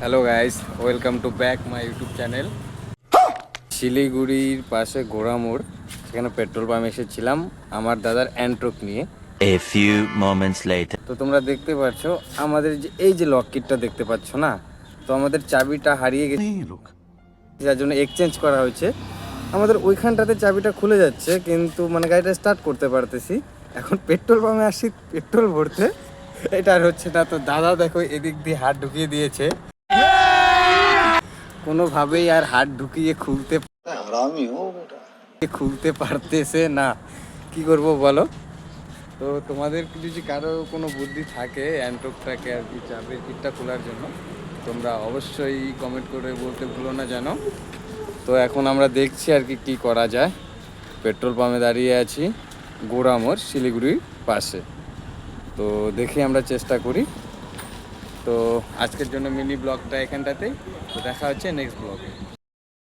Hello guys, welcome to back my YouTube channel. শিলিগুড়ির পাশে ঘোড়ামোড়, সেখানে পেট্রোল পাম্প এসেছিলাম আমার দাদার অ্যান্ট্রোক নিয়ে। A few moments later. তো তোমরা দেখতে পাচ্ছ আমাদের যে এই যে লক কিটটা দেখতে পাচ্ছ না, তো আমাদের চাবিটা হারিয়ে গেছে, যার জন্য এক্সচেঞ্জ করা হয়েছে। আমাদের ওইখানটাতে চাবিটা খুলে যাচ্ছে, কিন্তু মানে গাড়িটা স্টার্ট করতে পারতেছি। এখন পেট্রোল পাম্পে আসি পেট্রোল ভরতে, এটা আর হচ্ছে না। তো দাদা দেখো এদিক দিয়ে হাত ঢুকিয়ে দিয়েছে, কোনোভাবেই আর হাত ঢুকিয়ে খুলতে পারতেছে না। কি করব বলো? তো তোমাদের যদি কারো কোনো বুদ্ধি থাকে অ্যান্ট্রোকটাকে আর কি চাবির কিটটা খোলার জন্য, তোমরা অবশ্যই কমেন্ট করে বলতে ভুলো না যেন। তো এখন আমরা দেখছি আর কি কী করা যায়। পেট্রোল পাম্পে দাঁড়িয়ে আছি গোড়ামোড় শিলিগুড়ির পাশে। তো দেখি আমরা চেষ্টা করি। তো আজকের জন্য মিনি ব্লগটা এখানটাতেই। তো দেখা হচ্ছে নেক্সট ব্লগে।